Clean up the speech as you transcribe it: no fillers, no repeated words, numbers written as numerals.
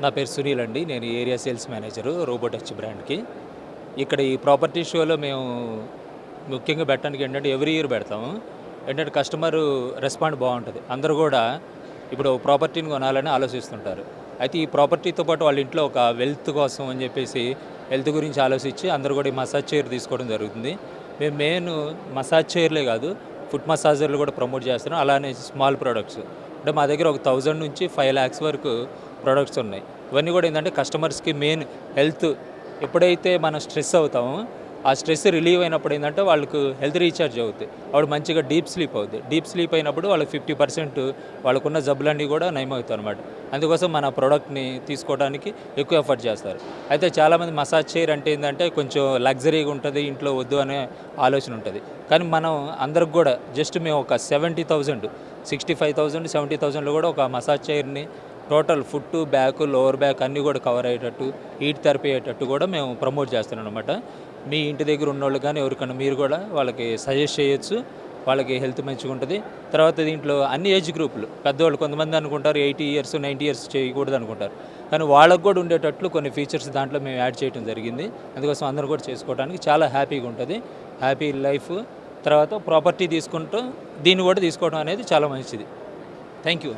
నా పేరు సునీల్ అండి. నేను ఏరియా సేల్స్ మేనేజరు రోబోటచ్ బ్రాండ్‌కి. ఇక్కడ ఈ ప్రాపర్టీ షోలో మేము ముఖ్యంగా పెట్టడానికి ఏంటంటే ఎవ్రీ ఇయర్ పెడతాము. ఏంటంటే కస్టమరు రెస్పాండ్ బావుంటది. అందరూ గూడా ఇప్పుడు ప్రాపర్టీని కొనాలని ఆలోచిస్తుంటారు. అయితే ఈ ప్రాపర్టీతో పాటు వాళ్ళ ఇంట్లో ఒక వెల్త్ కోసం అని జెప్పేసి హెల్త్ గురించి ఆలోచించి అందరూ గూడా ఈ మసాజ్ చైర్ తీసుకోవడం జరుగుతుంది. మేము మెయిన్ మసాజ్ చైర్లే గాదు, ఫుట్ మసాజర్లు గూడా ప్రమోట్ చేస్తున్నాం. అలానే స్మాల్ ప్రొడక్ట్స్. అంటే మా దగ్గర ఒక 1000 నుంచి 5 లాక్స్ వరకు ప్రొడక్ట్స్ ఉన్నాయి. ఇవన్నీ కూడా ఏంటంటే కస్టమర్స్‌కి మెయిన్ హెల్త్ ఎప్పుడైతే మనం స్ట్రెస్ అవుతామో, ఆ స్ట్రెస్ రిలీవ్ అయినప్పుడు ఏంటంటే వాళ్ళకు హెల్త్ రీచార్జ్ అవుద్ది. అప్పుడు మంచిగా డీప్ స్లీప్ అవుద్ది. డీప్ స్లీప్ అయినప్పుడు వాళ్ళకి 50% వాళ్ళకున్న జబ్బులన్నీ కూడా నయమవుతాయన్నమాట. అందుకోసం మన ప్రోడక్ట్‌ని తీసుకోవడానికి ఎక్కువ ఎఫర్ట్ చేస్తారు. అయితే చాలామంది మసాజ్ చైర్ అంటే ఏందంటే కొంచెం లగ్జరీగా ఉంటది, ఇంట్లో వద్దు అనే ఆలోచన ఉంటది. కానీ మనం అందరికి కూడా జస్ట్ మేము ఒక 70,000, 65,000, 70,000లో కూడా ఒక మసాజ్ చైర్‌ని total foot, back, lower back అన్నీ కూడా కవర్ అయ్యేటట్టు, హీట్ థెరపీ అయ్యేటట్టు కూడా మేము ప్రమోట్ చేస్తున్నాం అనమాట. మీ ఇంటి దగ్గర ఉన్నోళ్ళు కానీ ఎవరికన్నా మీరు కూడా వాళ్ళకి సజెస్ట్ చేయొచ్చు. వాళ్ళకి హెల్త్ మంచిగుంటది. తర్వాత దీంట్లో అన్ని ఏజ్ గ్రూపులు పెద్దవాళ్ళు కొంతమంది అనుకుంటారు 80 ఇయర్స్, 90 ఇయర్స్ చేయకూడదు అనుకుంటారు. కానీ వాళ్ళకి కూడా ఉండేటట్లు కొన్ని ఫీచర్స్ దాంట్లో మేము యాడ్ చేయడం జరిగింది. అందుకోసం అందరూ కూడా చేసుకోవడానికి చాలా హ్యాపీగా ఉంటది. Happy life. తర్వాత ప్రాపర్టీ తీసుకుంటూ దీన్ని కూడా తీసుకోవడం అనేది చాలా మంచిది. Thank you.